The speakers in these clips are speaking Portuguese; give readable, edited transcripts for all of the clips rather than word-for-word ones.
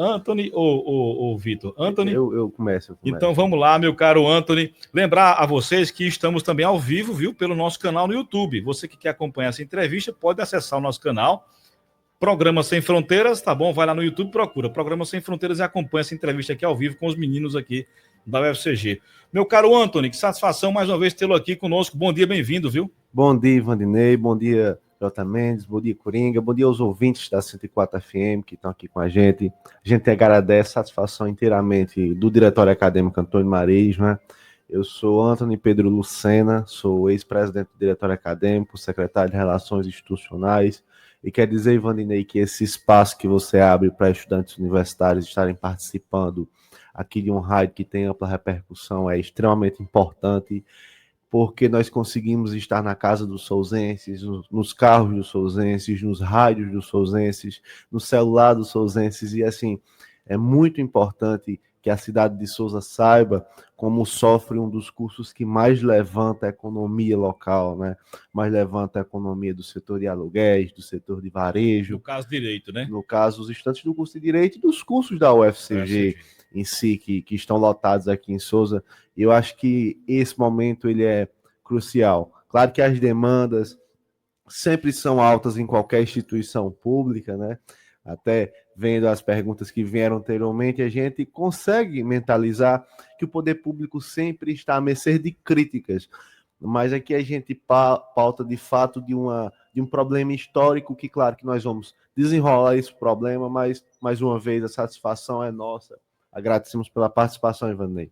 Anthony ou Vitor? Anthony? Eu começo. Então vamos lá, meu caro Anthony. Lembrar a vocês que estamos também ao vivo, viu, pelo nosso canal no YouTube. Você que quer acompanhar essa entrevista pode acessar o nosso canal, Programa Sem Fronteiras, tá bom? Vai lá no YouTube, procura Programa Sem Fronteiras e acompanha essa entrevista aqui ao vivo com os meninos aqui da UFCG. Meu caro Anthony, que satisfação mais uma vez tê-lo aqui conosco. Bom dia, bem-vindo, viu? Bom dia, Vandinei. Bom dia, J. Mendes. Bom dia, Coringa. Bom dia aos ouvintes da 104 FM que estão aqui com a gente. A gente agradece a satisfação inteiramente do Diretório Acadêmico Antônio Mariz, né? Eu sou Antônio Pedro Lucena, sou ex-presidente do Diretório Acadêmico, secretário de Relações Institucionais, e quer dizer, Vandinei, que esse espaço que você abre para estudantes universitários estarem participando aqui de um rádio que tem ampla repercussão é extremamente importante, porque nós conseguimos estar na casa dos souzenses, nos carros dos souzenses, nos rádios dos souzenses, no celular dos souzenses, e assim, é muito importante que a cidade de Souza saiba como sofre um dos cursos que mais levanta a economia local, né? Mais levanta a economia do setor de aluguéis, do setor de varejo. No caso, direito, né? No caso, os estudantes do curso de Direito e dos cursos da UFCG em si, que estão lotados aqui em Souza. E eu acho que esse momento ele é crucial. Claro que as demandas sempre são altas em qualquer instituição pública, né? Até vendo as perguntas que vieram anteriormente, a gente consegue mentalizar que o poder público sempre está à mercê de críticas, mas aqui a gente pauta de fato de um problema histórico que, claro, que nós vamos desenrolar esse problema, mas, mais uma vez, a satisfação é nossa. Agradecemos pela participação, Ivanei.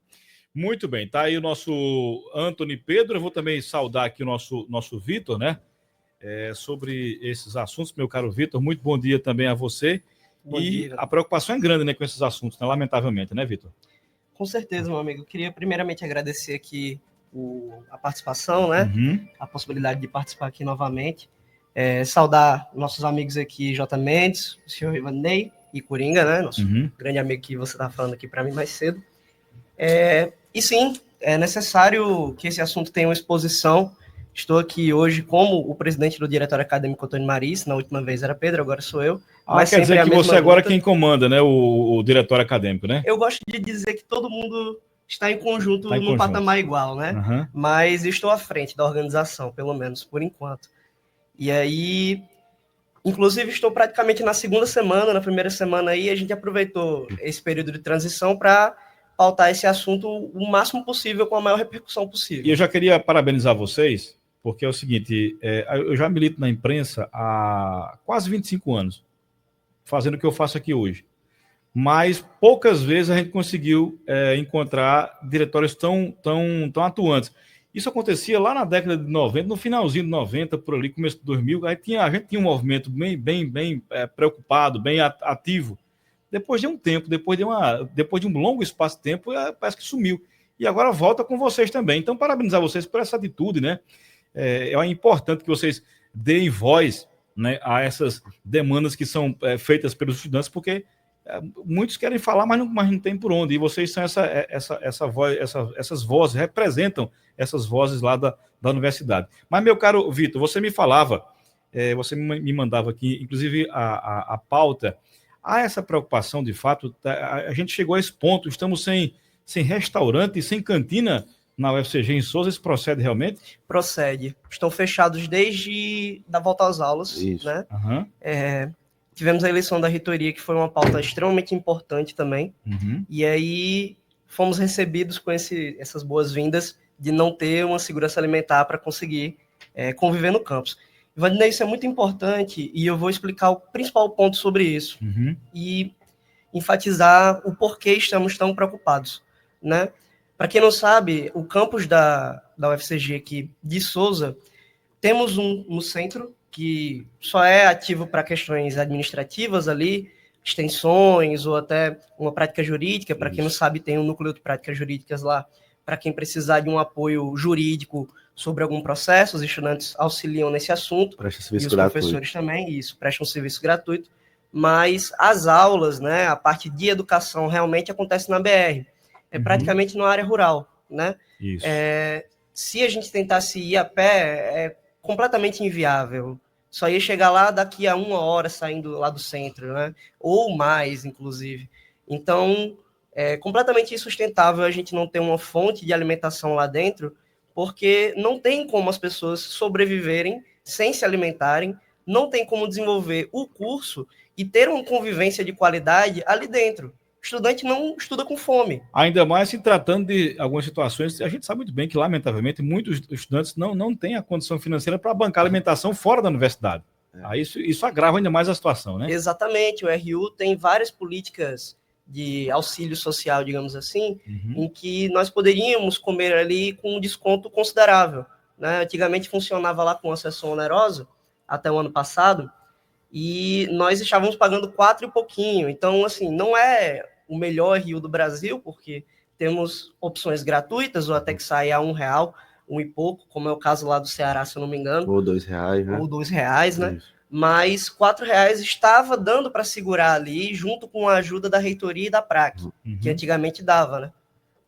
Muito bem, tá aí o nosso Anthony Pedro, eu vou também saudar aqui o nosso Vitor, né? Sobre esses assuntos, meu caro Vitor, muito bom dia também a você. Bom dia. A preocupação é grande, né, com esses assuntos, né? Lamentavelmente, né, Vitor? Com certeza, meu amigo. Eu queria primeiramente agradecer aqui a participação, né? A possibilidade de participar aqui novamente. Saudar nossos amigos aqui, J. Mendes, o senhor Ivanei e Coringa, né? Nosso grande amigo que você estava falando aqui para mim mais cedo. E sim, é necessário que esse assunto tenha uma exposição. Estou aqui hoje como o presidente do Diretório Acadêmico Antônio Mariz. Na última vez era Pedro, agora sou eu. Mas quer dizer que você agora quem comanda, né? O Diretório Acadêmico, né? Eu gosto de dizer que todo mundo está em conjunto num patamar igual, né? Mas estou à frente da organização, pelo menos por enquanto. E aí, inclusive, estou praticamente na segunda semana, na primeira semana aí, a gente aproveitou esse período de transição para pautar esse assunto o máximo possível, com a maior repercussão possível. E eu já queria parabenizar vocês, porque é o seguinte, eu já milito na imprensa há quase 25 anos, fazendo o que eu faço aqui hoje. Mas poucas vezes a gente conseguiu encontrar diretórios tão atuantes. Isso acontecia lá na década de 90, no finalzinho de 90, por ali, começo de 2000, a gente tinha um movimento bem preocupado, bem ativo. Depois de um tempo, depois de um longo espaço de tempo, parece que sumiu. E agora volta com vocês também. Então, parabenizar vocês por essa atitude, né? É importante que vocês deem voz, né, a essas demandas que são feitas pelos estudantes, porque muitos querem falar, mas não tem por onde. E vocês são essas vozes, representam essas vozes lá da universidade. Mas, meu caro Vitor, você me falava, você me mandava aqui, inclusive a pauta. Há essa preocupação, de fato, a gente chegou a esse ponto, estamos sem restaurante, sem cantina na UFCG em Souza, isso procede realmente? Procede. Estão fechados desde da volta às aulas, isso, né? Tivemos a eleição da reitoria, que foi uma pauta extremamente importante também, e aí fomos recebidos com essas boas-vindas de não ter uma segurança alimentar para conseguir conviver no campus. Vandinei, isso é muito importante e eu vou explicar o principal ponto sobre isso e enfatizar o porquê estamos tão preocupados, né? Para quem não sabe, o campus da UFCG aqui de Souza, temos no centro que só é ativo para questões administrativas ali, extensões ou até uma prática jurídica. Para quem não sabe, tem um núcleo de práticas jurídicas lá, para quem precisar de um apoio jurídico sobre algum processo, os estudantes auxiliam nesse assunto, presta serviço e os gratuito. Professores também, isso, prestam serviço gratuito, mas as aulas, né, a parte de educação realmente acontece na BR, praticamente numa área rural, né? Se a gente tentasse ir a pé, é completamente inviável, só ia chegar lá daqui a 1 hora saindo lá do centro, né? Ou mais, inclusive. Então, é completamente insustentável a gente não ter uma fonte de alimentação lá dentro, porque não tem como as pessoas sobreviverem sem se alimentarem, não tem como desenvolver o curso e ter uma convivência de qualidade ali dentro. O estudante não estuda com fome. Ainda mais se tratando de algumas situações, a gente sabe muito bem que, lamentavelmente, muitos estudantes não têm a condição financeira para bancar alimentação fora da universidade. Aí isso agrava ainda mais a situação, né? Exatamente. O RU tem várias políticas de auxílio social, digamos assim, em que nós poderíamos comer ali com um desconto considerável, né? Antigamente funcionava lá com acesso onerosa, até o ano passado, e nós estávamos pagando 4 e pouquinho. Então, assim, não é o melhor RU do Brasil, porque temos opções gratuitas, ou até que sai a R$1, 1 e pouco, como é o caso lá do Ceará, se eu não me engano. Ou R$2, né? Ou R$2, né? Isso. Mas R$4 estava dando para segurar ali, junto com a ajuda da reitoria e da PRAC, que antigamente dava, né?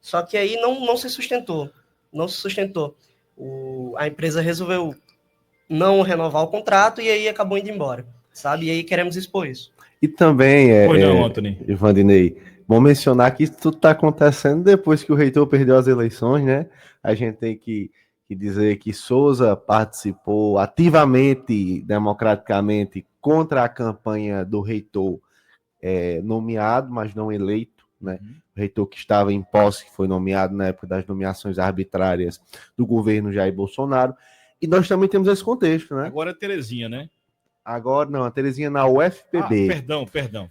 Só que aí não se sustentou. Não se sustentou. A empresa resolveu não renovar o contrato e aí acabou indo embora, sabe? E aí queremos expor isso. E também, Ivandinei, vamos mencionar que isso tudo está acontecendo depois que o reitor perdeu as eleições, né? A gente tem que dizer que Souza participou ativamente, democraticamente, contra a campanha do reitor nomeado, mas não eleito, né? O reitor que estava em posse, que foi nomeado na época das nomeações arbitrárias do governo Jair Bolsonaro. E nós também temos esse contexto, né? Agora é Terezinha, né? Agora não, a Terezinha na UFPB. Perdão.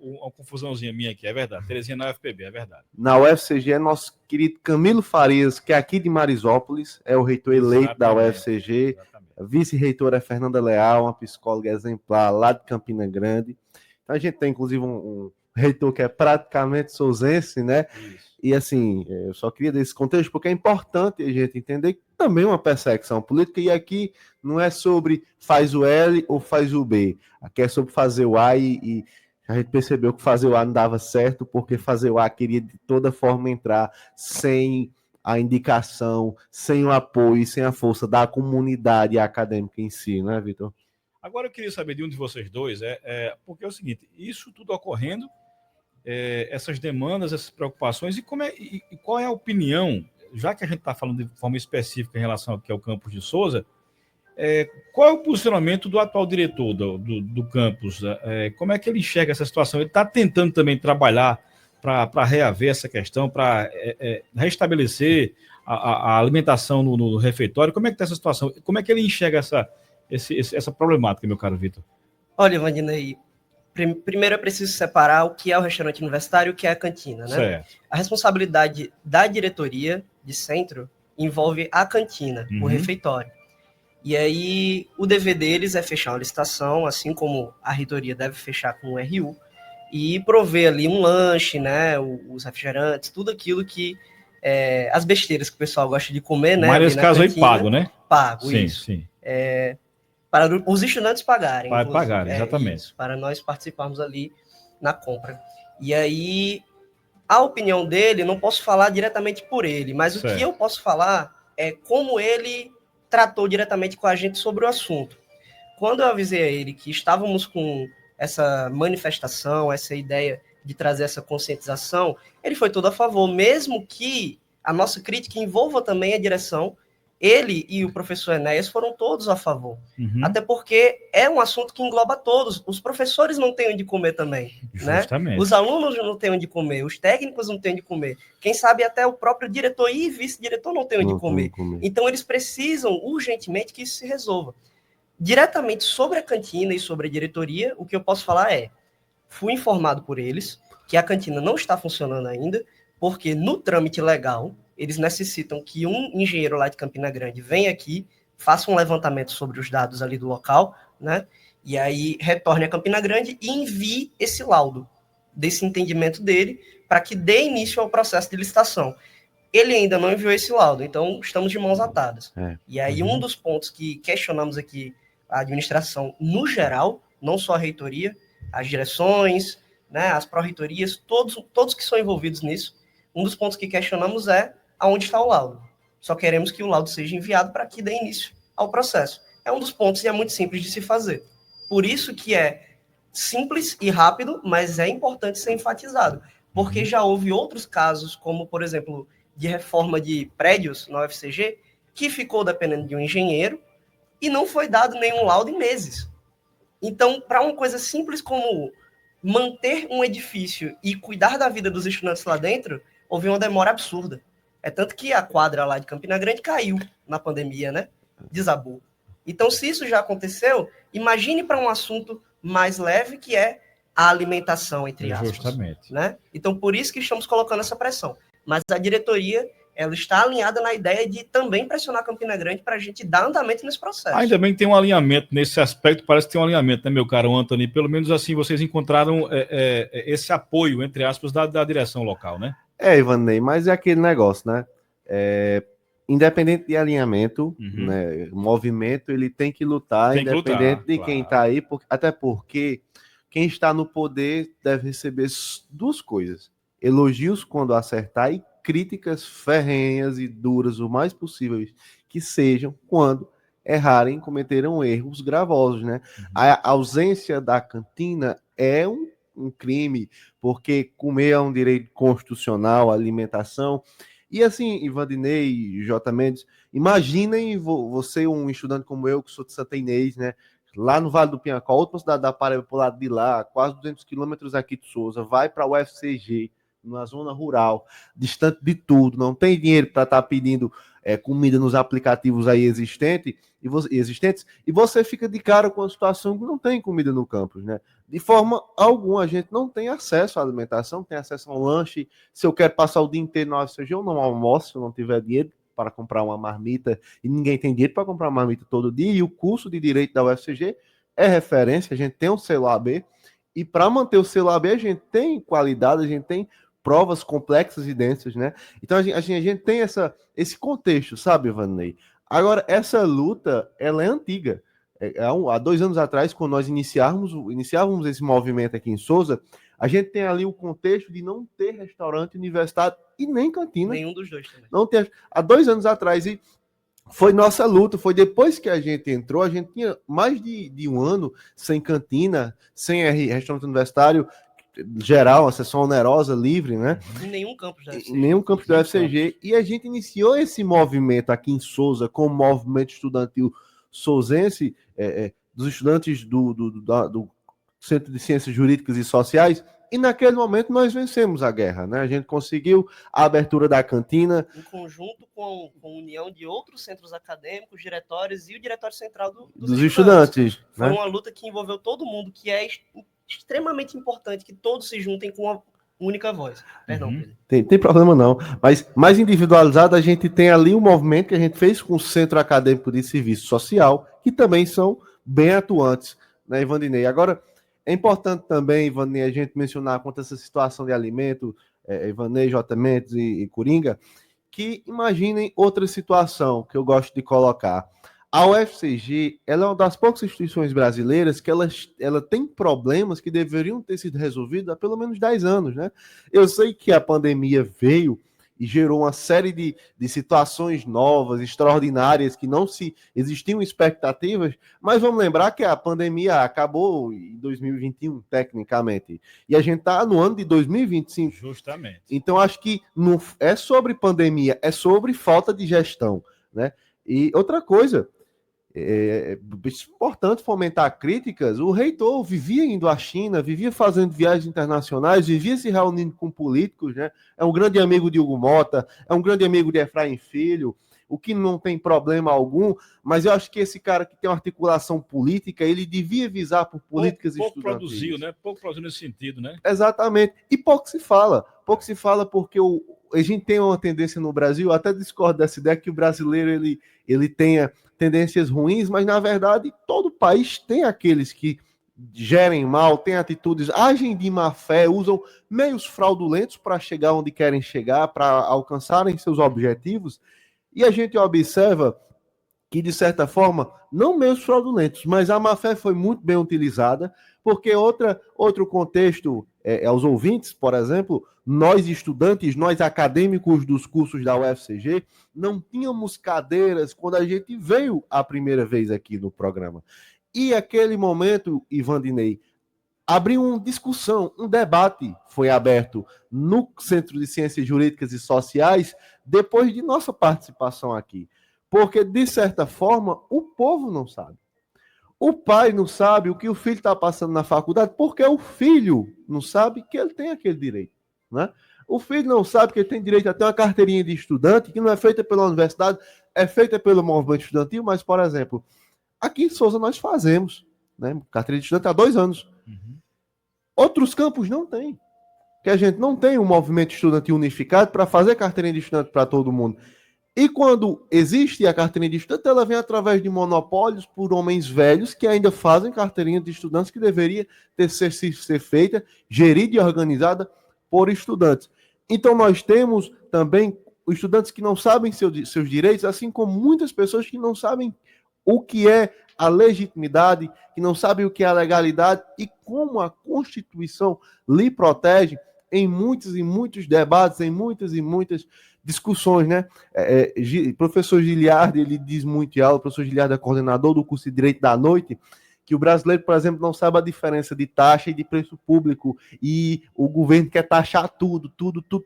Uma confusãozinha minha aqui, é verdade. Terezinha na UFPB, é verdade. Na UFCG é nosso querido Camilo Farias, que é aqui de Marisópolis, é o reitor eleito da UFCG. A vice-reitora é Fernanda Leal, uma psicóloga exemplar lá de Campina Grande. Então a gente tem, inclusive, um reitor que é praticamente souzense, né? Isso. E assim, eu só queria desse contexto, porque é importante a gente entender que também é uma perseguição política, e aqui não é sobre faz o L ou faz o B, aqui é sobre fazer o A, e a gente percebeu que fazer o A não dava certo, porque fazer o A queria de toda forma entrar sem a indicação, sem o apoio, sem a força da comunidade acadêmica em si, né, Vitor? Agora eu queria saber de um de vocês dois, porque é o seguinte, isso tudo ocorrendo, essas demandas, essas preocupações, e qual é a opinião, já que a gente está falando de forma específica em relação aqui ao campus de Souza, qual é o posicionamento do atual diretor do campus? Como é que ele enxerga essa situação? Ele está tentando também trabalhar para reaver essa questão, para restabelecer a alimentação no refeitório? Como é que está essa situação? Como é que ele enxerga essa problemática, meu caro Vitor? Olha, Vandinei, primeiro é preciso separar o que é o restaurante universitário e o que é a cantina, né? Certo. A responsabilidade da diretoria de centro envolve a cantina, o refeitório. E aí, o dever deles é fechar uma licitação, assim como a reitoria deve fechar com o RU, e prover ali um lanche, né? Os refrigerantes, tudo aquilo que... as besteiras que o pessoal gosta de comer, né? Mas nesse caso cantina, aí pago, né? Pago, sim, isso. Sim. Para os estudantes pagarem. Para pagarem, exatamente. Isso, para nós participarmos ali na compra. E aí, a opinião dele, não posso falar diretamente por ele, mas certo. O que eu posso falar é como ele tratou diretamente com a gente sobre o assunto. Quando eu avisei a ele que estávamos com essa manifestação, essa ideia de trazer essa conscientização, ele foi todo a favor, mesmo que a nossa crítica envolva também a direção. Ele e o professor Enéas foram todos a favor. Até porque é um assunto que engloba todos. Os professores não têm onde comer também. Justamente. Né? Os alunos não têm onde comer. Os técnicos não têm onde comer. Quem sabe até o próprio diretor e vice-diretor não têm onde comer. Então, eles precisam urgentemente que isso se resolva. Diretamente sobre a cantina e sobre a diretoria, o que eu posso falar fui informado por eles que a cantina não está funcionando ainda, porque no trâmite legal, eles necessitam que um engenheiro lá de Campina Grande venha aqui, faça um levantamento sobre os dados ali do local, né? E aí retorne a Campina Grande e envie esse laudo desse entendimento dele para que dê início ao processo de licitação. Ele ainda não enviou esse laudo, então estamos de mãos atadas. E aí um dos pontos que questionamos aqui a administração no geral, não só a reitoria, as direções, né, as pró-reitorias, todos que são envolvidos nisso, um dos pontos que questionamos é aonde está o laudo. Só queremos que o laudo seja enviado para que dê início ao processo. é um dos pontos e é muito simples de se fazer. Por isso que é simples e rápido, mas é importante ser enfatizado, porque já houve outros casos, como, por exemplo, de reforma de prédios na UFCG, que ficou dependendo de um engenheiro e não foi dado nenhum laudo em meses. Então, para uma coisa simples como manter um edifício e cuidar da vida dos estudantes lá dentro, houve uma demora absurda. É tanto que a quadra lá de Campina Grande caiu na pandemia, né? Desabou. Então, se isso já aconteceu, imagine para um assunto mais leve, que é a alimentação, entre aspas. Justamente. Né? Então, por isso que estamos colocando essa pressão. Mas a diretoria, ela está alinhada na ideia de também pressionar Campina Grande para a gente dar andamento nesse processo. Ainda bem que tem um alinhamento nesse aspecto, parece que tem um alinhamento, né, meu caro Anthony? Pelo menos assim, vocês encontraram esse apoio, entre aspas, da direção local, né? Ivanei, mas é aquele negócio, né? Independente de alinhamento, né, o movimento ele tem que lutar, independente de quem está aí, até porque quem está no poder deve receber duas coisas: elogios quando acertar e críticas ferrenhas e duras, o mais possíveis que sejam, quando errarem, cometeram erros gravosos, né? A ausência da cantina é um crime, porque comer é um direito constitucional, a alimentação. E assim, Ivandinei e J. Mendes, imaginem você, um estudante como eu, que sou de Santa Inês, né? Lá no Vale do Piancó, outra cidade da Paraíba, pro lado de lá, quase 200 quilômetros aqui de Souza, vai para o UFCG, na zona rural, distante de tudo, não tem dinheiro para estar pedindo comida nos aplicativos aí existentes, e você fica de cara com a situação que não tem comida no campus, né? De forma alguma, a gente não tem acesso à alimentação, tem acesso a um lanche. Se eu quero passar o dia inteiro na UFCG, eu não almoço, se eu não tiver dinheiro para comprar uma marmita, e ninguém tem dinheiro para comprar uma marmita todo dia, e o curso de Direito da UFCG é referência, a gente tem um selo AB, e para manter o selo AB, a gente tem qualidade, a gente tem provas complexas e densas, né? Então a gente tem esse contexto, sabe, Vanley? Agora, essa luta, ela é antiga. Há 2 anos atrás, quando nós iniciávamos esse movimento aqui em Souza, a gente tem ali o contexto de não ter restaurante universitário e nem cantina. Nenhum dos dois também. Não ter, há 2 anos atrás, e foi nossa luta, foi depois que a gente entrou, a gente tinha mais de 1 ano sem cantina, sem restaurante universitário geral, uma sessão onerosa, livre, né? Em nenhum campus da UFCG. Nenhum campus da UFCG. E a gente iniciou esse movimento aqui em Souza, como movimento estudantil souzense, dos estudantes do Centro de Ciências Jurídicas e Sociais, e naquele momento nós vencemos a guerra, né? A gente conseguiu a abertura da cantina. Em conjunto com a união de outros centros acadêmicos, diretórios e o Diretório Central dos Estudantes. Foi uma luta que envolveu todo mundo, que é extremamente importante que todos se juntem com uma única voz. Perdão, Pedro. Tem problema não. Mas mais individualizado, a gente tem ali um movimento que a gente fez com o Centro Acadêmico de Serviço Social, que também são bem atuantes, né, Ivandinei? Agora, é importante também, Ivandinei, a gente mencionar quanto a essa situação de alimento, Ivandinei, J. Mendes e Coringa, que imaginem outra situação que eu gosto de colocar. A UFCG, ela é uma das poucas instituições brasileiras que ela tem problemas que deveriam ter sido resolvidos há pelo menos 10 anos, né? Eu sei que a pandemia veio e gerou uma série de situações novas, extraordinárias, que não se existiam expectativas, mas vamos lembrar que a pandemia acabou em 2021, tecnicamente, e a gente está no ano de 2025. Justamente. Então, acho que não é sobre pandemia, é sobre falta de gestão, né? E outra coisa, é importante fomentar críticas. O reitor vivia indo à China, vivia fazendo viagens internacionais, vivia se reunindo com políticos, né? É um grande amigo de Hugo Mota, é um grande amigo de Efraim Filho, o que não tem problema algum, mas eu acho que esse cara que tem uma articulação política, ele devia visar por políticas estudantis. Pouco produziu, né? Pouco produziu nesse sentido, né? Exatamente. E pouco se fala porque a gente tem uma tendência no Brasil, até discordo dessa ideia que o brasileiro ele tenha tendências ruins, mas na verdade todo país tem aqueles que gerem mal, têm atitudes, agem de má fé, usam meios fraudulentos para chegar onde querem chegar, para alcançarem seus objetivos. E a gente observa que, de certa forma, não meios fraudulentos, mas a má-fé foi muito bem utilizada, porque outro contexto, aos ouvintes, por exemplo, nós estudantes, nós acadêmicos dos cursos da UFCG, não tínhamos cadeiras quando a gente veio a primeira vez aqui no programa. E aquele momento, Ivandinei, abriu uma discussão, um debate foi aberto no Centro de Ciências Jurídicas e Sociais depois de nossa participação aqui. Porque, de certa forma, o povo não sabe. O pai não sabe o que o filho está passando na faculdade, porque o filho não sabe que ele tem aquele direito, né? O filho não sabe que ele tem direito a ter uma carteirinha de estudante, que não é feita pela universidade, é feita pelo movimento estudantil, mas, por exemplo, aqui em Souza nós fazemos, né? Carteirinha de estudante há 2 anos. Outros campos não tem. Que a gente não tem um movimento estudantil unificado para fazer carteirinha de estudante para todo mundo. E quando existe a carteirinha de estudante, ela vem através de monopólios por homens velhos que ainda fazem carteirinha de estudantes que deveria ser feita, gerida e organizada por estudantes. Então nós temos também estudantes que não sabem seus direitos, assim como muitas pessoas que não sabem o que é a legitimidade, que não sabem o que é a legalidade e como a Constituição lhe protege em muitos e muitos debates, em muitas e muitas discussões, né? Professor Giliardi, ele diz muito em aula, o professor Giliardi é coordenador do curso de Direito da Noite, que o brasileiro, por exemplo, não sabe a diferença de taxa e de preço público, e o governo quer taxar tudo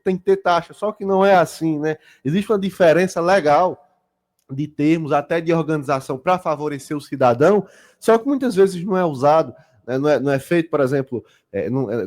tem que ter taxa, só que não é assim, né? Existe uma diferença legal de termos, até de organização, para favorecer o cidadão, só que muitas vezes não é usado, né? Não é feito, por exemplo,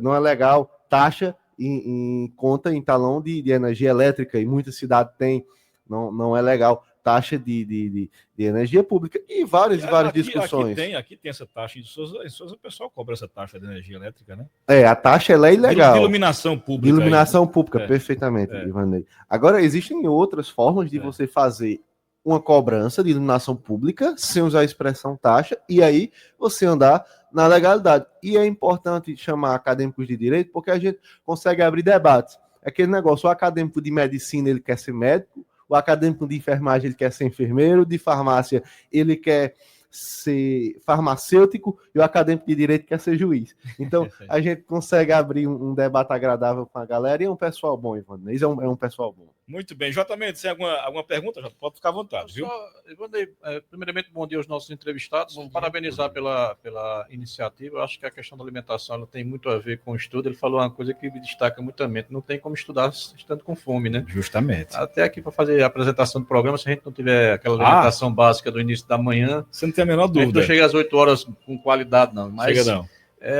não é legal taxa em conta em talão de energia elétrica, e muita cidade tem, não é legal taxa de energia pública, e várias discussões. Aqui tem essa taxa, em Souza o pessoal cobra essa taxa de energia elétrica, né? A taxa ela é ilegal. De iluminação pública. De iluminação pública, perfeitamente, Ivanei. Agora, existem outras formas de você fazer uma cobrança de iluminação pública sem usar a expressão taxa, e aí você andar na legalidade. E é importante chamar acadêmicos de direito, porque a gente consegue abrir debates. Aquele negócio, o acadêmico de medicina, ele quer ser médico, o acadêmico de enfermagem, ele quer ser enfermeiro, de farmácia, ele quer ser farmacêutico, e o acadêmico de direito quer ser juiz. Então, a gente consegue abrir um debate agradável com a galera, e é um pessoal bom, Ivanei, é um pessoal bom. Muito bem. Mendes, tem alguma pergunta? Já pode ficar à vontade, viu? Ivanei, primeiramente, bom dia aos nossos entrevistados. Parabenizar pela iniciativa. Eu acho que a questão da alimentação ela tem muito a ver com o estudo. Ele falou uma coisa que me destaca muito também. Não tem como estudar estando com fome, né? Justamente. Até aqui para fazer a apresentação do programa, se a gente não tiver aquela alimentação básica do início da manhã... Você não tem a menor dúvida. Não chega às 8 horas com qualidade, não. Mas, chega não.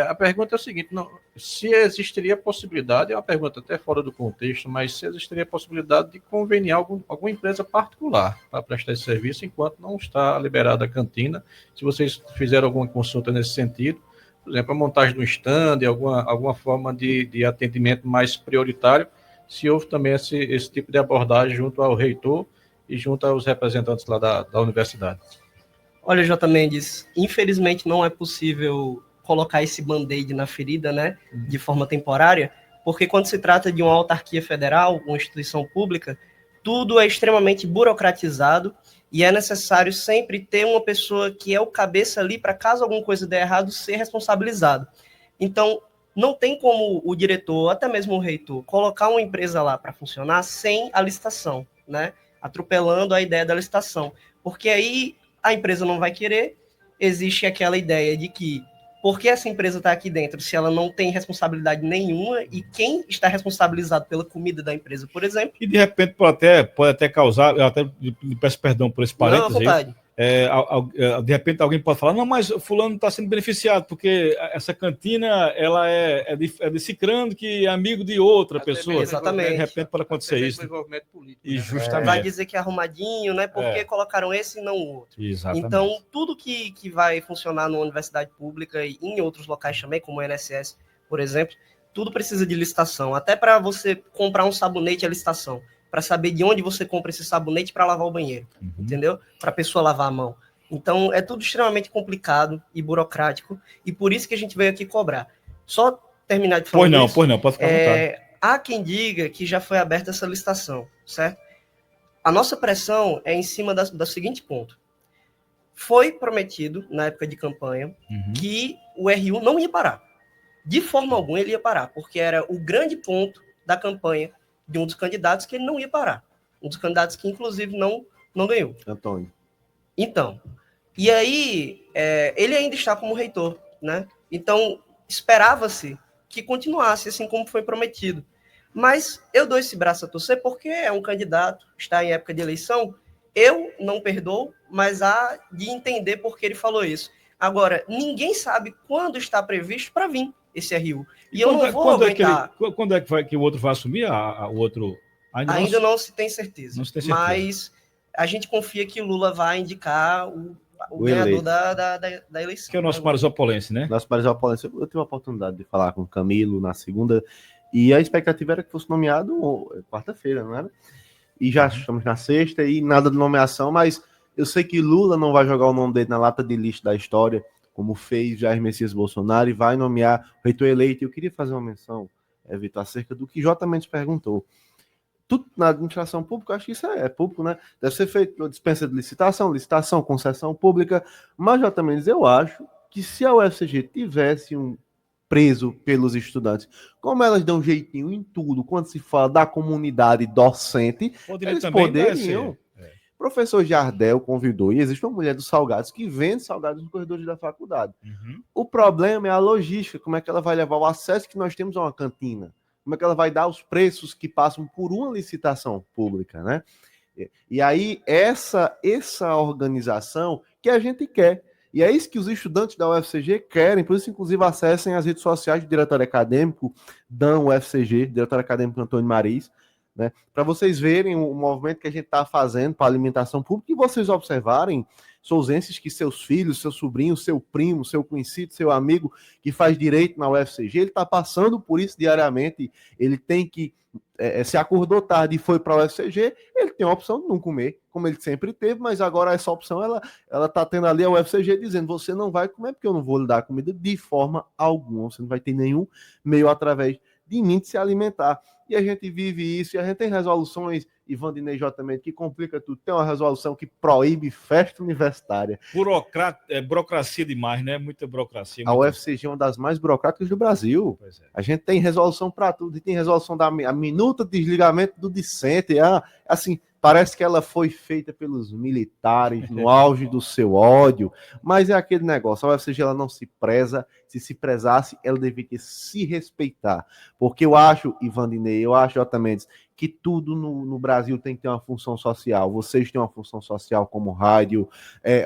A pergunta é o seguinte, se existiria a possibilidade, é uma pergunta até fora do contexto, mas se existiria a possibilidade de conveniar alguma empresa particular para prestar esse serviço, enquanto não está liberada a cantina, se vocês fizeram alguma consulta nesse sentido, por exemplo, a montagem do stand, alguma forma de atendimento mais prioritário, se houve também esse tipo de abordagem junto ao reitor e junto aos representantes lá da universidade. Olha, J. Mendes, infelizmente não é possível colocar esse band-aid na ferida, né, de forma temporária, porque quando se trata de uma autarquia federal, uma instituição pública, tudo é extremamente burocratizado e é necessário sempre ter uma pessoa que é o cabeça ali para, caso alguma coisa dê errado, ser responsabilizado. Então, não tem como o diretor, até mesmo o reitor, colocar uma empresa lá para funcionar sem a licitação, né, atropelando a ideia da licitação, porque aí a empresa não vai querer, existe aquela ideia de que por que essa empresa está aqui dentro se ela não tem responsabilidade nenhuma e quem está responsabilizado pela comida da empresa, por exemplo? E de repente pode até causar, eu até peço perdão por esse parênteses. Não, à vontade. De repente alguém pode falar, não, mas fulano está sendo beneficiado, porque essa cantina ela é de cicrano que é amigo de outra pessoa. Exatamente. De repente pode acontecer isso. Político, e justamente. Vai dizer que é arrumadinho, né? Porque colocaram esse e não o outro. Exatamente. Então, tudo que vai funcionar numa universidade pública e em outros locais também, como o INSS, por exemplo, tudo precisa de licitação. Até para você comprar um sabonete, é licitação. Para saber de onde você compra esse sabonete para lavar o banheiro, entendeu? Para a pessoa lavar a mão. Então, é tudo extremamente complicado e burocrático, e por isso que a gente veio aqui cobrar. Só terminar de falar Pois não, pode ficar à vontade. Há quem diga que já foi aberta essa licitação, certo? A nossa pressão é em cima do seguinte ponto. foi prometido, na época de campanha, que o RU não ia parar. De forma alguma ele ia parar, porque era o grande ponto da campanha de um dos candidatos que ele não ia parar. Um dos candidatos que, inclusive, não ganhou. Antônio. Então, e aí, ele ainda está como reitor, né? Então, esperava-se que continuasse, assim como foi prometido. Mas eu dou esse braço a torcer porque é um candidato, está em época de eleição. Eu não perdoo, mas há de entender por que ele falou isso. Agora, ninguém sabe quando está previsto para vir esse RU. E eu não vou aguentar... Quando é que o outro vai assumir? O outro... Ainda não se tem certeza. Não se tem certeza. Mas a gente confia que o Lula vai indicar o ganhador da eleição. Que é o nosso marisopolense, né? Nosso marisopolense. Eu tive a oportunidade de falar com o Camilo na segunda, e a expectativa era que fosse nomeado quarta-feira, não era? E já estamos na sexta, e nada de nomeação, mas eu sei que Lula não vai jogar o nome dele na lata de lixo da história, como fez Jair Messias Bolsonaro, e vai nomear o reitor eleito. Eu queria fazer uma menção, Vitor, acerca do que J. Mendes perguntou. Tudo na administração pública, acho que isso é público, né? Deve ser feito dispensa de licitação, concessão pública, mas J. Mendes, eu acho que se a UFCG tivesse um preso pelos estudantes, como elas dão jeitinho em tudo, quando se fala da comunidade docente, eles poderiam. Professor Jardel convidou, e existe uma mulher dos salgados que vende salgados nos corredores da faculdade. O problema é a logística, como é que ela vai levar o acesso que nós temos a uma cantina, como é que ela vai dar os preços que passam por uma licitação pública, né? E aí, essa organização que a gente quer. E é isso que os estudantes da UFCG querem, por isso, inclusive, acessem as redes sociais do Diretório Acadêmico, DAN UFCG, Diretório Acadêmico Antônio Mariz, né? Para vocês verem o movimento que a gente está fazendo para a alimentação pública e vocês observarem, souzenses, que seus filhos, seu sobrinho, seu primo, seu conhecido, seu amigo que faz direito na UFCG, ele está passando por isso diariamente, ele tem que, se acordou tarde e foi para a UFCG, ele tem a opção de não comer, como ele sempre teve, mas agora essa opção, ela está tendo ali a UFCG dizendo, você não vai comer porque eu não vou lhe dar comida de forma alguma, você não vai ter nenhum meio através de mim de se alimentar. E a gente vive isso, e a gente tem resoluções, Ivandinei J. Mendes, que complica tudo. Tem uma resolução que proíbe festa universitária. Burocracia demais, né? Muita burocracia. A UFCG é uma das mais burocráticas do Brasil. A gente tem resolução para tudo, e tem resolução da minuta de desligamento do discente. Assim, parece que ela foi feita pelos militares no auge do seu ódio, mas é aquele negócio, a UFCG ela não se preza, se prezasse, ela deveria se respeitar, porque eu acho, Ivandinei, J. Mendes, que tudo no Brasil tem que ter uma função social. Vocês têm uma função social como rádio,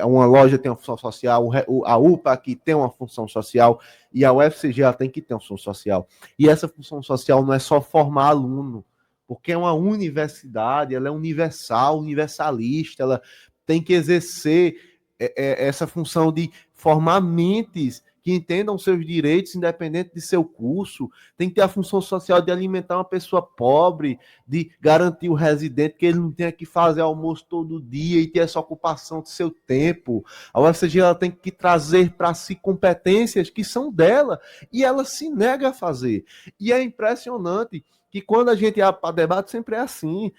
uma loja tem uma função social, a UPA aqui tem uma função social, e a UFCG ela tem que ter uma função social. E essa função social não é só formar aluno, porque é uma universidade, ela é universal, universalista, ela tem que exercer essa função de formar mentes que entendam seus direitos, independente de seu curso, tem que ter a função social de alimentar uma pessoa pobre, de garantir o residente que ele não tenha que fazer almoço todo dia e ter essa ocupação do seu tempo. A UFCG ela tem que trazer para si competências que são dela, e ela se nega a fazer. E é impressionante que quando a gente abre para debate, sempre é assim.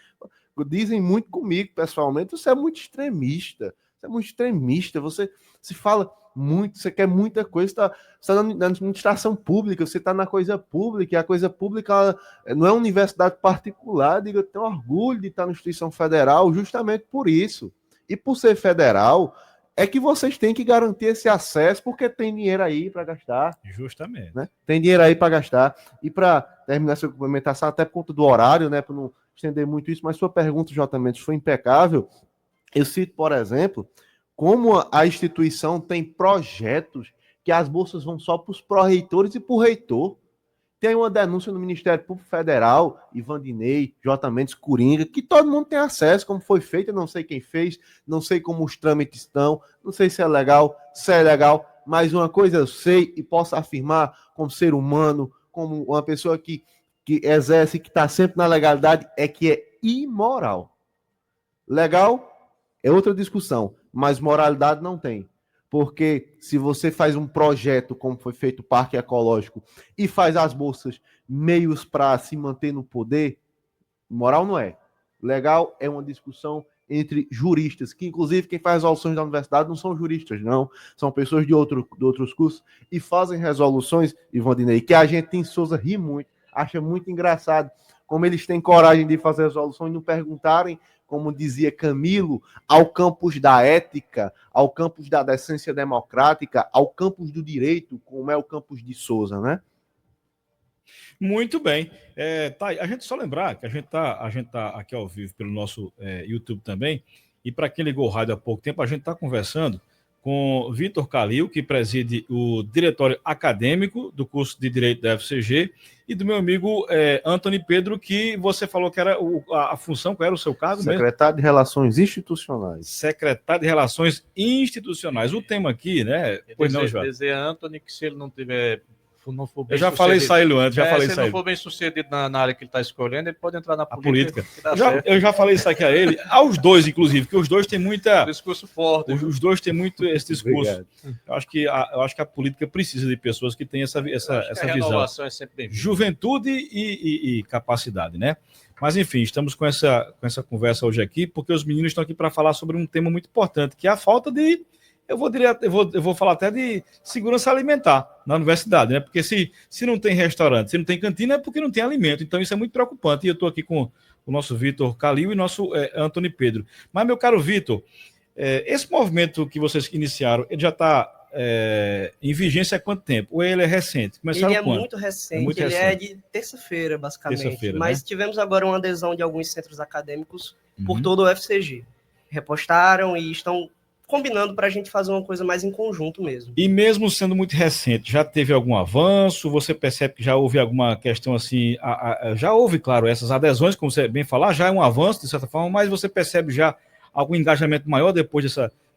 Dizem muito comigo, pessoalmente, você é muito extremista. Você é muito extremista, você se fala muito, você quer muita coisa, você está na administração pública, você está na coisa pública, e a coisa pública não é uma universidade particular. Eu tenho orgulho de estar na instituição federal justamente por isso. E por ser federal, é que vocês têm que garantir esse acesso, porque tem dinheiro aí para gastar. Justamente. Né? Tem dinheiro aí para gastar. E para terminar sua complementação, até por conta do horário, né, para não estender muito isso, mas sua pergunta, J. Mendes, foi impecável. Eu cito, por exemplo, como a instituição tem projetos que as bolsas vão só para os pró-reitores e para o reitor. Tem uma denúncia no Ministério Público Federal, Ivandinei, J. Mendes, Coringa, que todo mundo tem acesso, como foi feito, eu não sei quem fez, não sei como os trâmites estão, não sei se é legal, mas uma coisa eu sei e posso afirmar como ser humano, como uma pessoa que exerce, que está sempre na legalidade, é que é imoral. Legal é outra discussão, mas moralidade não tem. Porque se você faz um projeto, como foi feito o Parque Ecológico, e faz as bolsas meios para se manter no poder, moral não é. Legal é uma discussão entre juristas, que inclusive quem faz resoluções da universidade não são juristas, não, são pessoas de outros cursos, e fazem resoluções, Ivandinei, que a gente em Souza ri muito, acha muito engraçado, como eles têm coragem de fazer resoluções e não perguntarem, como dizia Camilo, ao campus da ética, ao campus da decência democrática, ao campus do direito, como é o campus de Souza, né? Muito bem. Tá, a gente só lembrar que a gente tá aqui ao vivo pelo nosso YouTube também, e para quem ligou o rádio há pouco tempo, a gente está conversando com Vitor Kalil, que preside o diretório acadêmico do curso de Direito da UFCG, e do meu amigo Antony Pedro, que você falou que era a função, qual era o seu cargo mesmo? Secretário de Relações Institucionais. Secretário de Relações Institucionais. O tema aqui, né? Pois não, João. Dizer a Antony que se ele não tiver... Não for bem eu já falei isso aí, antes, já falei isso aí. Se ele não for bem sucedido na área que ele está escolhendo, ele pode entrar na política. Eu já falei isso aqui a ele, aos dois, inclusive, porque os dois têm muita... discurso forte. Os dois têm muito esse discurso. Eu acho que a política precisa de pessoas que têm essa visão. É sempre Juventude e capacidade, né? Mas, enfim, estamos com essa conversa hoje aqui, porque os meninos estão aqui para falar sobre um tema muito importante, que é a falta de... Eu vou falar até de segurança alimentar na universidade, né? Porque se não tem restaurante, se não tem cantina, é porque não tem alimento. Então, isso é muito preocupante. E eu estou aqui com o nosso Vitor Kalil e nosso Antony Pedro. Mas, meu caro Vitor, esse movimento que vocês iniciaram, ele já está em vigência há quanto tempo? Ou ele é recente? Ele é muito recente, ele é de terça-feira, basicamente. Mas né? Tivemos agora uma adesão de alguns centros acadêmicos por todo o UFCG. Repostaram e estão combinando para a gente fazer uma coisa mais em conjunto mesmo. E mesmo sendo muito recente, já teve algum avanço? Você percebe que já houve alguma questão assim? Já houve, claro, essas adesões, como você bem falar, já é um avanço, de certa forma, mas você percebe já algum engajamento maior depois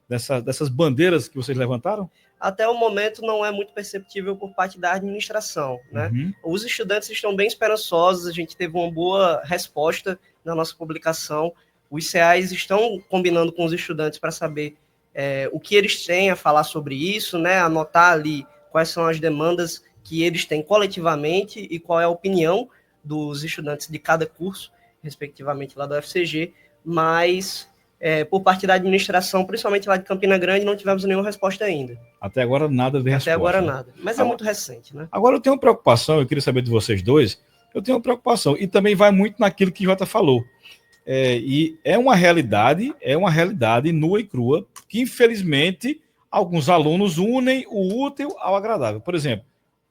dessas bandeiras que vocês levantaram? Até o momento não é muito perceptível por parte da administração, né? Os estudantes estão bem esperançosos, a gente teve uma boa resposta na nossa publicação, os CEAs estão combinando com os estudantes para saber o que eles têm a falar sobre isso, né? Anotar ali quais são as demandas que eles têm coletivamente e qual é a opinião dos estudantes de cada curso, respectivamente lá do UFCG, mas por parte da administração, principalmente lá de Campina Grande, não tivemos nenhuma resposta ainda. Até agora nada de resposta. Até agora nada, mas é muito recente, né? Agora eu tenho uma preocupação, eu queria saber de vocês dois, eu tenho uma preocupação, e também vai muito naquilo que o Jota falou. E é uma realidade nua e crua, que infelizmente alguns alunos unem o útil ao agradável. Por exemplo,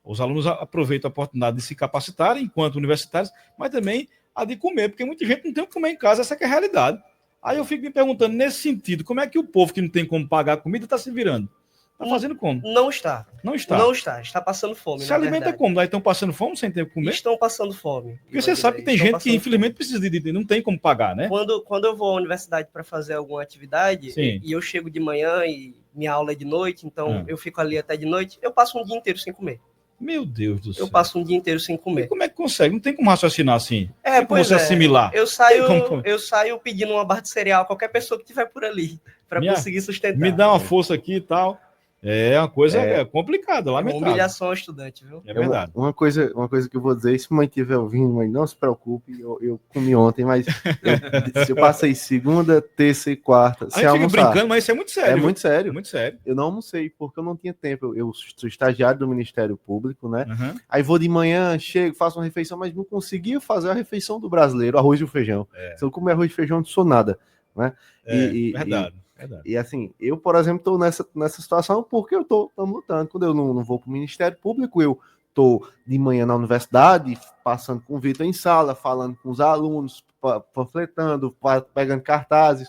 os alunos aproveitam a oportunidade de se capacitarem enquanto universitários, mas também a de comer, porque muita gente não tem o que comer em casa, essa que é a realidade. Aí eu fico me perguntando, nesse sentido, como é que o povo que não tem como pagar a comida está se virando? Está fazendo como? Não está. Não está. Não está. Está passando fome. Se alimenta como? Aí estão passando fome sem ter o que comer? Estão passando fome. Porque você sabe que tem gente que, infelizmente, precisa não tem como pagar, né? Quando eu vou à universidade para fazer alguma atividade, e eu chego de manhã e minha aula é de noite, então eu fico ali até de noite, eu passo um dia inteiro sem comer. Meu Deus do céu. Eu passo um dia inteiro sem comer. E como é que consegue? Não tem como raciocinar assim. Tem como você assimilar. Eu saio pedindo uma barra de cereal a qualquer pessoa que estiver por ali, para conseguir sustentar. Me dá uma força aqui e tal. É uma coisa complicada, lamentável. Uma humilhação ao estudante, viu? É verdade. Uma coisa que eu vou dizer, se mãe estiver ouvindo, mãe, não se preocupe, eu comi ontem, mas eu passei segunda, terça e quarta. A gente fica brincando, mas isso é muito sério. É muito sério. Muito sério. Eu não almocei, porque eu não tinha tempo. Eu sou estagiário do Ministério Público, né? Aí vou de manhã, chego, faço uma refeição, mas não conseguia fazer a refeição do brasileiro, arroz e feijão. Se eu comer arroz e feijão, não sou nada, né? Verdade. E assim, eu, por exemplo, estou nessa situação porque eu estou lutando. Quando eu não vou para o Ministério Público, eu estou de manhã na universidade, passando com o Vitor em sala, falando com os alunos, panfletando, pegando cartazes.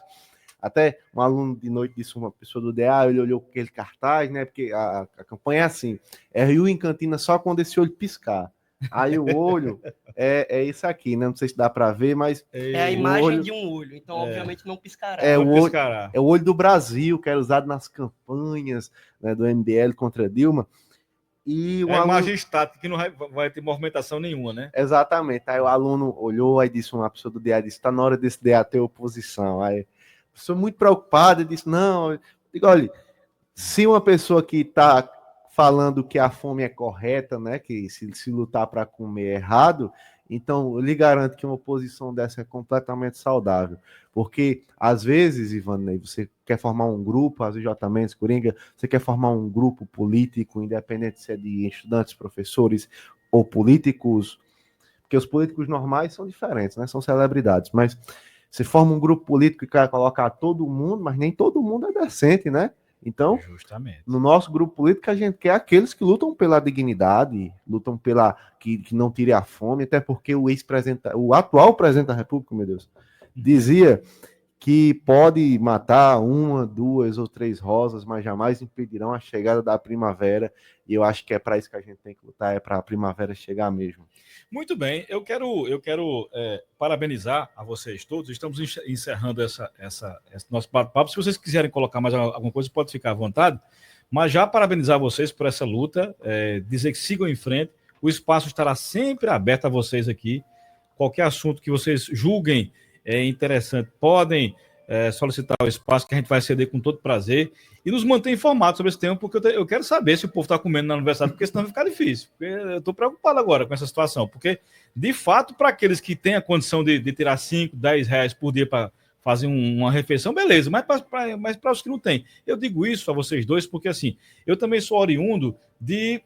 Até um aluno de noite disse, uma pessoa do DA, ele olhou aquele cartaz, né? Porque a campanha é assim, RU em cantina só quando esse olho piscar. Aí o olho é isso aqui, né? Não sei se dá para ver, mas... É a imagem de um olho, então obviamente não piscará. É o olho do Brasil, que era usado nas campanhas, né, do MBL contra Dilma. E é uma imagem estática que não vai ter movimentação nenhuma, né? Exatamente. Aí o aluno olhou, aí disse, uma pessoa do DA disse, está na hora desse DA ter oposição. Aí a pessoa muito preocupada disse, não, eu digo, olha, se uma pessoa que está falando que a fome é correta, né? Que se lutar para comer é errado, Então, eu lhe garanto que uma posição dessa é completamente saudável. Porque, às vezes, Ivanei, você quer formar um grupo, às vezes, J. Mendes, Coringa, você quer formar um grupo político, independente se é de estudantes, professores ou políticos, porque os políticos normais são diferentes, né? São celebridades, mas você forma um grupo político e quer colocar todo mundo, mas nem todo mundo é decente, né? Então, justamente, no nosso grupo político, a gente quer aqueles que lutam pela dignidade, lutam pela que não tire a fome, até porque o atual presidente da República, meu Deus, dizia que pode matar 1, 2 ou 3 rosas, mas jamais impedirão a chegada da primavera, e eu acho que é para isso que a gente tem que lutar, é para a primavera chegar mesmo. Muito bem, eu quero parabenizar a vocês todos. Estamos encerrando esse nosso bate-papo. Se vocês quiserem colocar mais alguma coisa, pode ficar à vontade. Mas já parabenizar vocês por essa luta, dizer que sigam em frente. O espaço estará sempre aberto a vocês aqui. Qualquer assunto que vocês julguem interessante, podem solicitar o espaço, que a gente vai ceder com todo prazer. E nos manter informados sobre esse tema, porque eu quero saber se o povo está comendo na universidade, porque senão vai ficar difícil. Eu estou preocupado agora com essa situação, porque, de fato, para aqueles que têm a condição de tirar 5, 10 reais por dia para fazer uma refeição, beleza, mas para os que não têm. Eu digo isso a vocês dois, porque, assim, eu também sou oriundo de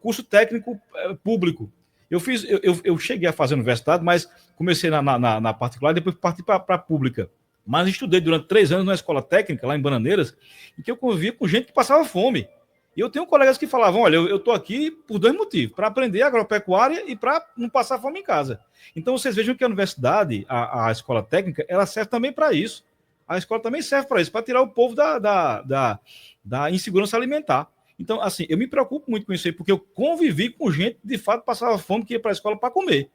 curso técnico público. Eu cheguei a fazer universidade, mas comecei na particular e depois parti para a pública. Mas estudei durante 3 anos numa escola técnica, lá em Bananeiras, em que eu convivia com gente que passava fome. E eu tenho colegas que falavam, olha, eu estou aqui por 2 motivos, para aprender agropecuária e para não passar fome em casa. Então, vocês vejam que a universidade, a escola técnica, ela serve também para isso. A escola também serve para isso, para tirar o povo da insegurança alimentar. Então, assim, eu me preocupo muito com isso aí, porque eu convivi com gente que, de fato, passava fome, que ia para a escola para comer.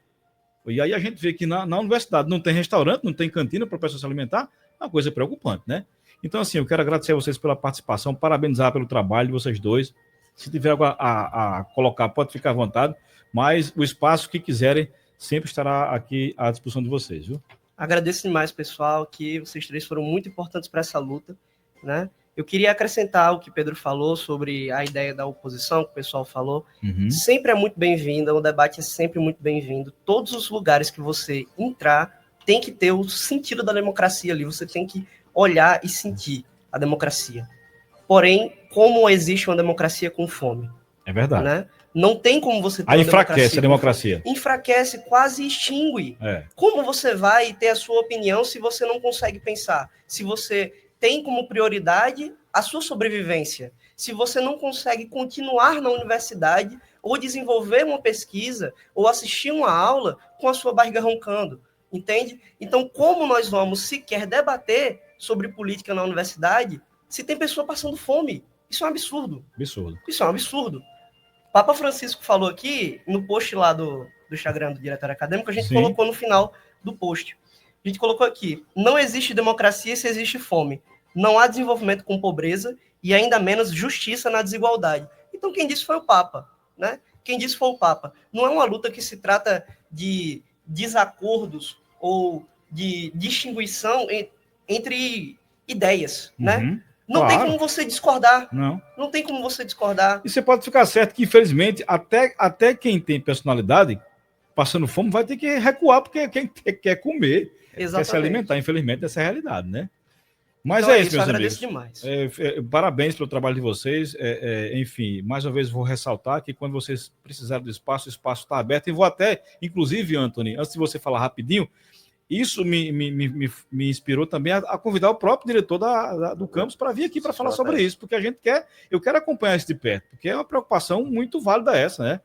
E aí a gente vê que na universidade não tem restaurante, não tem cantina para a pessoa se alimentar, é uma coisa preocupante, né? Então, assim, eu quero agradecer a vocês pela participação, parabenizar pelo trabalho de vocês dois. Se tiver algo a colocar, pode ficar à vontade, mas o espaço que quiserem sempre estará aqui à disposição de vocês, viu? Agradeço demais, pessoal, que vocês 3 foram muito importantes para essa luta, né? Eu queria acrescentar o que Pedro falou sobre a ideia da oposição, que o pessoal falou. Sempre é muito bem-vindo, o debate é sempre muito bem-vindo. Todos os lugares que você entrar, tem que ter o sentido da democracia ali, você tem que olhar e sentir a democracia. Porém, como existe uma democracia com fome? É verdade. Né? Não tem como você ter aí enfraquece a democracia. Enfraquece, quase extingue. Como você vai ter a sua opinião se você não consegue pensar? Se você tem como prioridade a sua sobrevivência. Se você não consegue continuar na universidade ou desenvolver uma pesquisa ou assistir uma aula com a sua barriga roncando, entende? Então, como nós vamos sequer debater sobre política na universidade se tem pessoa passando fome? Isso é um absurdo. Isso é um absurdo. Papa Francisco falou aqui, no post lá do Instagram do Diretório Acadêmico, a gente colocou no final do post. A gente colocou aqui, não existe democracia se existe fome. Não há desenvolvimento com pobreza e ainda menos justiça na desigualdade. Então quem disse foi o Papa, né? Quem disse foi o Papa. Não é uma luta que se trata de desacordos ou de distinguição entre ideias, né? Não tem como você discordar. Não tem como você discordar. E você pode ficar certo que, infelizmente, até quem tem personalidade passando fome vai ter que recuar, porque quem quer comer, quer se alimentar. Infelizmente, essa é a realidade, né? Mas então, é isso, meus amigos. Demais. Parabéns pelo trabalho de vocês. Enfim, mais uma vez vou ressaltar que quando vocês precisarem do espaço, o espaço está aberto. E vou até, inclusive, Anthony, antes de você falar rapidinho, isso me inspirou também a convidar o próprio diretor do campus para vir aqui para falar sobre isso, porque eu quero acompanhar isso de perto, porque é uma preocupação muito válida essa, né?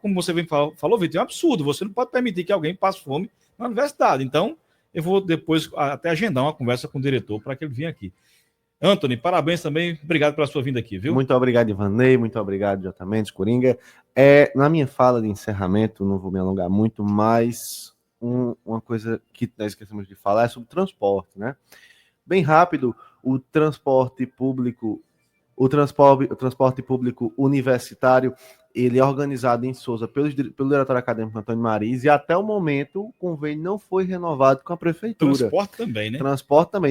Como você falou, Vitor, é um absurdo. Você não pode permitir que alguém passe fome na universidade. Então, eu vou depois até agendar uma conversa com o diretor para que ele venha aqui. Anthony, parabéns também. Obrigado pela sua vinda aqui, viu? Muito obrigado, Ivanei. Muito obrigado, J. Mendes, Coringa. Na minha fala de encerramento, não vou me alongar muito, mas uma coisa que nós esquecemos de falar é sobre transporte, né? Bem rápido, o transporte público universitário, ele é organizado em Sousa pelo Diretório Acadêmico Antônio Mariz, e até o momento o convênio não foi renovado com a prefeitura. Transporte também, né?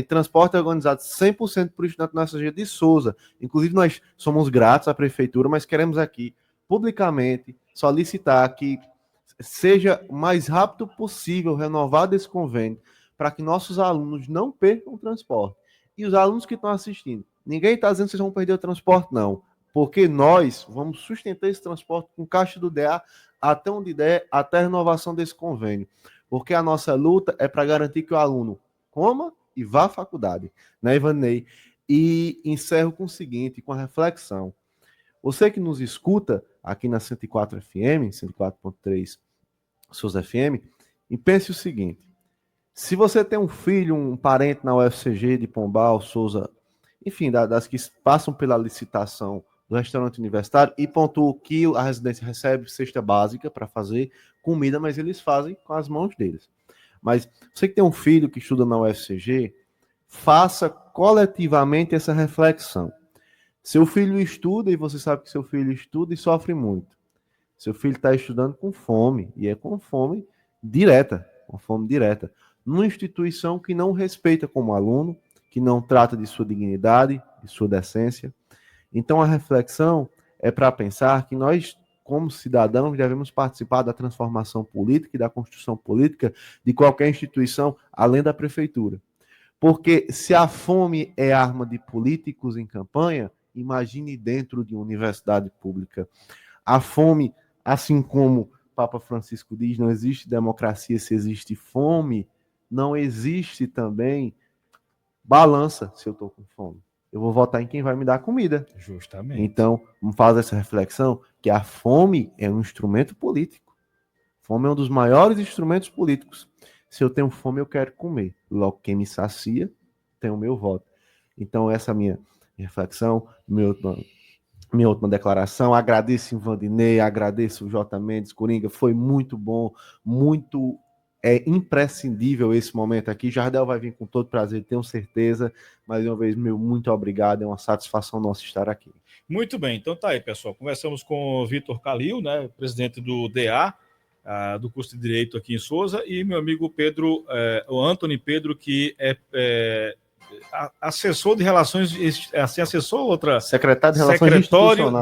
Transporte é organizado 100% por estudante da nossa de Sousa. Inclusive, nós somos gratos à prefeitura, mas queremos aqui, publicamente, solicitar que seja o mais rápido possível renovado esse convênio, para que nossos alunos não percam o transporte. E os alunos que estão assistindo, ninguém está dizendo que vocês vão perder o transporte, não. Porque nós vamos sustentar esse transporte com caixa do DA até onde der, até a renovação desse convênio. Porque a nossa luta é para garantir que o aluno coma e vá à faculdade. Né, Ivanei? E encerro com o seguinte, com a reflexão. Você que nos escuta aqui na 104 FM, 104.3 Souza FM, e pense o seguinte, se você tem um filho, um parente na UFCG de Pombal, Souza, enfim, das que passam pela licitação do restaurante universitário e pontuam que a residência recebe cesta básica para fazer comida, mas eles fazem com as mãos deles. Mas você que tem um filho que estuda na UFCG, faça coletivamente essa reflexão. Seu filho estuda e você sabe que seu filho estuda e sofre muito. Seu filho está estudando com fome, e é com fome direta, numa instituição que não respeita como aluno, que não trata de sua dignidade, de sua decência. Então a reflexão é para pensar que nós, como cidadãos, devemos participar da transformação política e da construção política de qualquer instituição, além da prefeitura. Porque se a fome é arma de políticos em campanha, imagine dentro de uma universidade pública. A fome, assim como Papa Francisco diz, não existe democracia se existe fome, não existe também balança se eu estou com fome. Eu vou votar em quem vai me dar comida. Justamente. Então, vamos fazer essa reflexão, que a fome é um instrumento político. Fome é um dos maiores instrumentos políticos. Se eu tenho fome, eu quero comer. Logo, quem me sacia tem o meu voto. Então, essa é a minha reflexão, minha última declaração. Agradeço o Vandinei, agradeço o J. Mendes, Coringa, foi muito bom, muito imprescindível esse momento aqui. Jardel vai vir com todo prazer, tenho certeza. Mais uma vez, meu muito obrigado, é uma satisfação nossa estar aqui. Muito bem, então tá aí, pessoal. Conversamos com o Vitor Calil, né, presidente do DA, do curso de Direito aqui em Souza, e meu amigo Pedro, o Antônio Pedro, que é assessor de relações, assim, assessor outra... Secretário de Relações Institucionais.